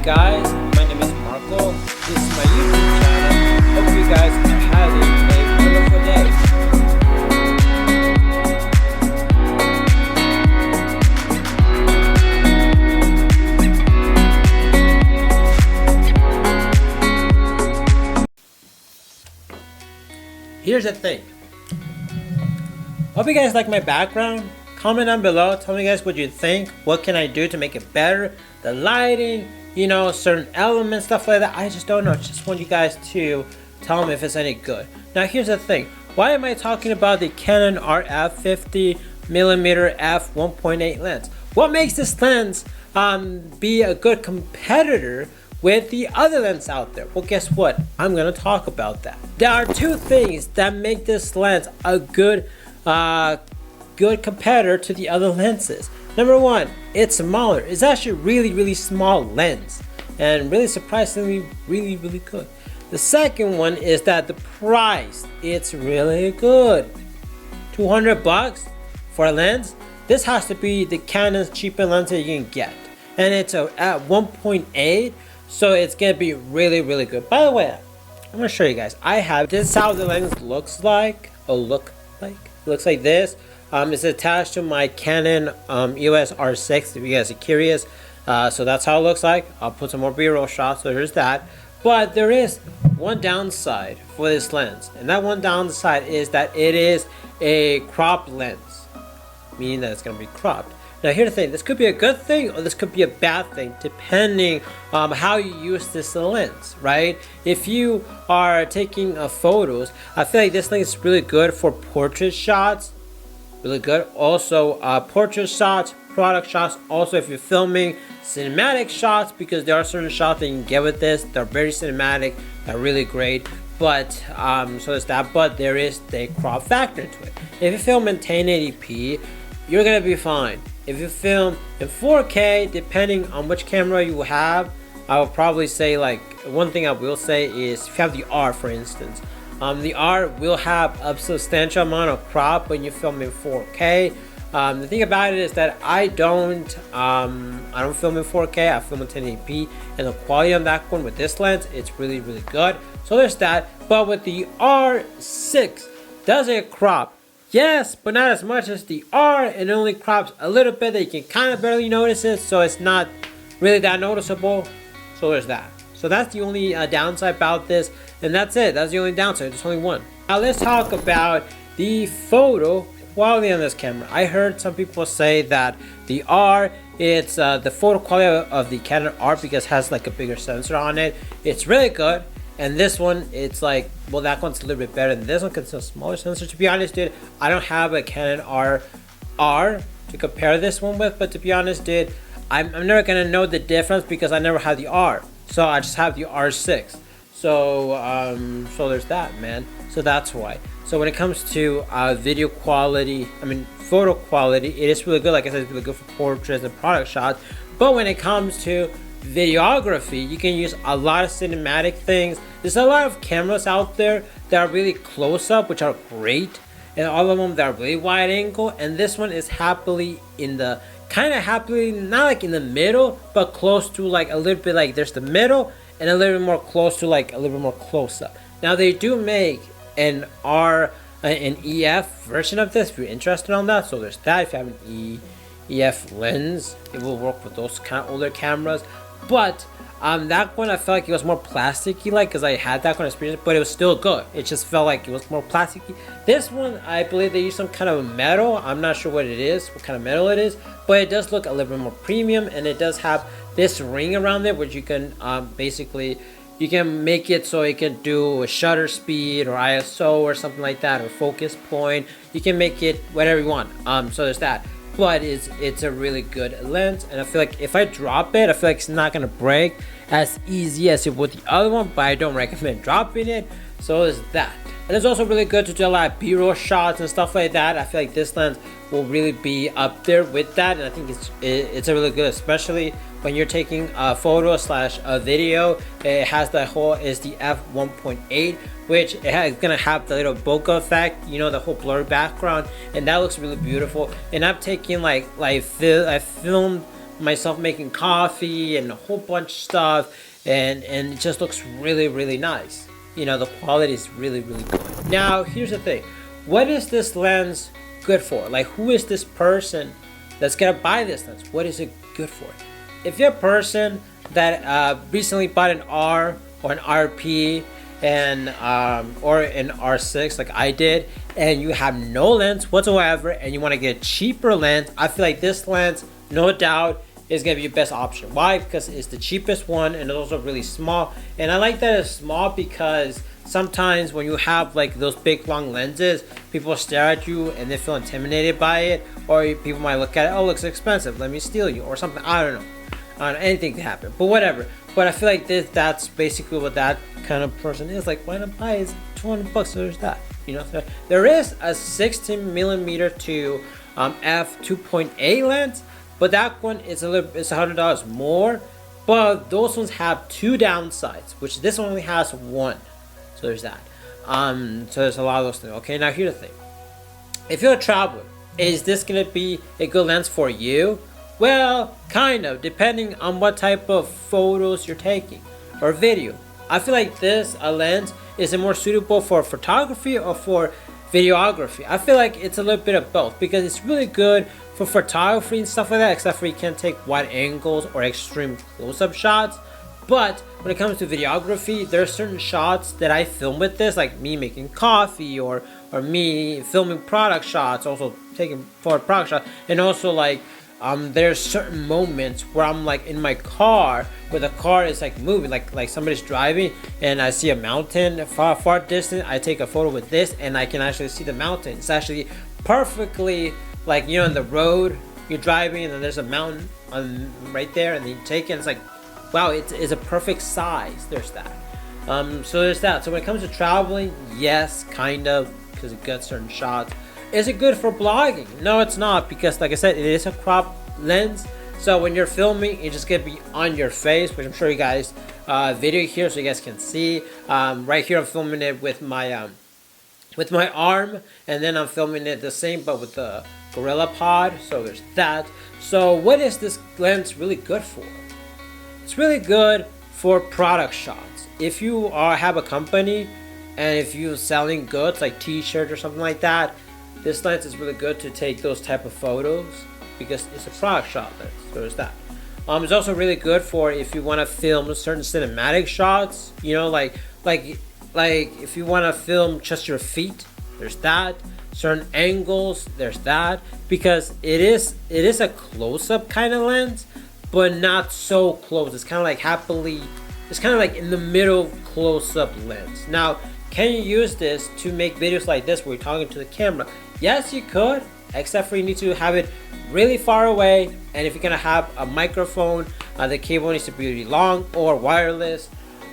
guys, my name is Marco. This is my YouTube channel. Hope you guys are having a wonderful day. Here's the thing. Hope you guys like my background. Comment down below, tell me guys what you think. What can I do to make it better? The lighting, you know, certain elements, stuff like that. I just don't know. Just want you guys to tell me if it's any good. Now here's the thing. Why am I talking about the Canon RF 50mm f1.8 lens? What makes this lens be a good competitor with the other lens out there? Well, guess what? I'm gonna talk about that. There are two things that make this lens a good competitor to the other lenses. Number one, it's smaller. It's actually really small lens, and really surprisingly really good. The second one is that the price, it's really good. 200 bucks for a lens. This has to be the Canon's cheapest lens that you can get, and it's at 1.8, so it's gonna be really good. By the way, I'm gonna show you guys. This is how the lens looks like. It looks like this. It's attached to my Canon EOS R6 if you guys are curious. So that's how it looks like. I'll put some more B-roll shots, so there's that. But there is one downside for this lens, and that one downside is that it is a cropped lens, meaning that it's going to be cropped. Now here's the thing, this could be a good thing or this could be a bad thing depending on how you use this lens, right? If you are taking photos, I feel like this lens is really good for portrait shots. Really good. Also portrait shots, product shots. Also if you're filming cinematic shots, because there are certain shots that you can get with this. They're very cinematic, they're really great. But so there's that, but there is the crop factor to it. If you film in 1080p, you're gonna be fine. If you film in 4K, depending on which camera you have, I will probably say, like, one thing I will say is if you have the R, for instance, the R will have a substantial amount of crop when you film in 4K. The thing about it is that I don't film in 4K. I film in 1080p, and the quality on that one with this lens, it's really good. So there's that. But with the R6, does it crop? Yes, but not as much as the R. It only crops a little bit that you can kind of barely notice it, so it's not really that noticeable. So there's that. So that's the only downside about this, and that's it. That's the only downside. There's only one. Now let's talk about the photo quality on this camera. I heard some people say that the R, it's the photo quality of the Canon R, because it has like a bigger sensor on it. It's really good. And this one, it's like, well, that one's a little bit better than this one because it's a smaller sensor. To be honest, dude, I don't have a Canon R to compare this one with, but to be honest, dude, I'm never gonna know the difference because I never had the R. So I just have the R6. So so there's that, man. So that's why. So when it comes to video quality, photo quality, it is really good. Like I said, it's really good for portraits and product shots. But when it comes to videography, you can use a lot of cinematic things. There's a lot of cameras out there that are really close up, which are great, and all of them that are really wide angle, and this one is happily in the not like in the middle, but close to, like a little bit, like there's the middle and a little bit more close to, like a little bit more close up. Now they do make an EF version of this if you're interested on that, so there's that. If you have an EF lens, it will work with those kind of older cameras. But that one, I felt like it was more plasticky, like, because I had that kind of experience, but it was still good. It just felt like it was more plasticky. This one, I believe they use some kind of metal. I'm not sure what it is, what kind of metal it is, but it does look a little bit more premium, and it does have this ring around it, which you can basically, you can make it so it can do a shutter speed or ISO or something like that, or focus point. You can make it whatever you want. So there's that. But it's a really good lens, and I feel like if I drop it, I feel like it's not gonna break as easy as it would the other one, but I don't recommend dropping it. So is that. And it's also really good to do a lot of B-roll shots and stuff like that. I feel like this lens will really be up there with that, and I think it's a really good, especially when you're taking a photo slash a video. It has the whole, is the f1.8, which is gonna have the little bokeh effect, you know, the whole blurry background, and that looks really beautiful. And I'm taking I filmed myself making coffee and a whole bunch of stuff, and it just looks really, really nice. You know, the quality is really, really good. Now, here's the thing. What is this lens good for? Like, who is this person that's gonna buy this lens? What is it good for? If you're a person that recently bought an R or an RP and or an R6 like I did, and you have no lens whatsoever and you want to get a cheaper lens, I feel like this lens, no doubt, is gonna be your best option. Why? Because it's the cheapest one and it's also really small. And I like that it's small because sometimes when you have like those big long lenses, people stare at you and they feel intimidated by it, or people might look at it, oh, it looks expensive, let me steal you, or something. I don't know. Anything can happen, but whatever. But I feel like that's basically what that kind of person is. Like, why not buy it? It's $200, so there's that. You know, so there is a 16mm to f2.8 lens, but that one is it's $100 more. But those ones have two downsides, which this one only has one. So there's that. So there's a lot of those things. Okay, now here's the thing. If you're a traveler, is this gonna be a good lens for you? Well, kind of, depending on what type of photos you're taking or video. I feel like this lens is more suitable for photography or for videography. I feel like it's a little bit of both because it's really good for photography and stuff like that, except for you can't take wide angles or extreme close-up shots. But when it comes to videography, there are certain shots that I film with this, like me making coffee or me filming product shots, also taking forward product shots, and also like there's certain moments where I'm like in my car where the car is like moving, like somebody's driving and I see a mountain far distant. I take a photo with this and I can actually see the mountain. It's actually perfectly like, you know, in the road you're driving and then there's a mountain right there, and then you take it and it's like, wow, it's a perfect size. There's that. So there's that. So when it comes to traveling, yes, kind of, because it gets certain shots. Is it good for blogging? No, it's not, because like I said, it is a crop lens. So when you're filming, it's just gonna be on your face, which I'm sure you guys video here so you guys can see. Right here I'm filming it with my arm, and then I'm filming it the same but with the Gorilla Pod. So there's that. So what is this lens really good for? It's really good for product shots. If you have a company and if you're selling goods like t-shirts or something like that, this lens is really good to take those type of photos because it's a product shot lens. So there's that. It's also really good for if you want to film certain cinematic shots. You know, like if you want to film just your feet, there's that. Certain angles, there's that. Because it is a close-up kind of lens, but not so close. It's kind of like it's kind of like in the middle close-up lens. Now, can you use this to make videos like this where you're talking to the camera? Yes, you could, except for you need to have it really far away, and if you're gonna have a microphone, the cable needs to be really long or wireless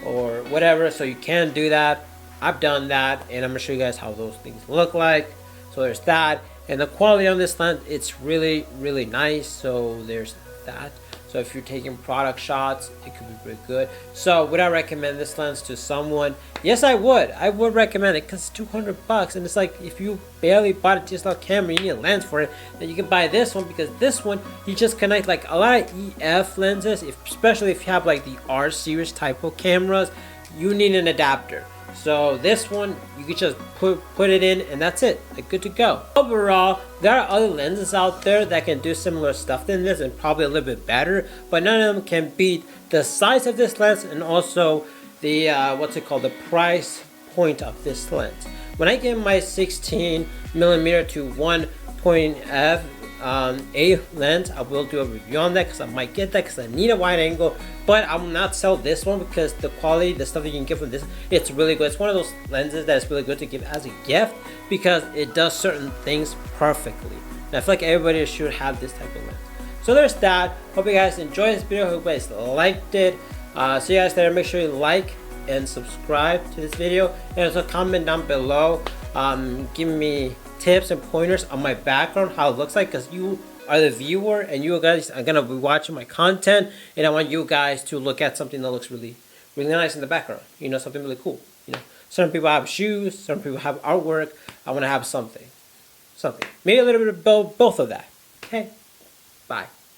or whatever, so you can do that. I've done that, and I'm gonna show you guys how those things look like. So there's that, and the quality on this lens, it's really, really nice. So there's that. So if you're taking product shots, it could be pretty good. So would I recommend this lens to someone? Yes, I would. I would recommend it because it's $200, and it's like if you barely bought a DSLR camera, you need a lens for it, then you can buy this one, because this one you just connect like a lot of EF lenses, especially if you have like the R series type of cameras, you need an adapter. So this one, you can just put it in and that's it, like good to go. Overall, there are other lenses out there that can do similar stuff than this and probably a little bit better, but none of them can beat the size of this lens and also the the price point of this lens. When I get my 16mm to 1.8 lens, I will do a review on that because I might get that because I need a wide angle, but I will not sell this one because the quality, the stuff that you can get from this, it's really good. It's one of those lenses that is really good to give as a gift because it does certain things perfectly. And I feel like everybody should have this type of lens. So there's that. Hope you guys enjoyed this video. Hope you guys liked it. See you guys later. Make sure you like and subscribe to this video, and also comment down below. Give me tips and pointers on my background, how it looks like, because you are the viewer and you guys are gonna be watching my content, and I want you guys to look at something that looks really, really nice in the background. You know, something really cool. You know, certain people have shoes, certain people have artwork. I want to have something, maybe a little bit of both of that. Okay, bye.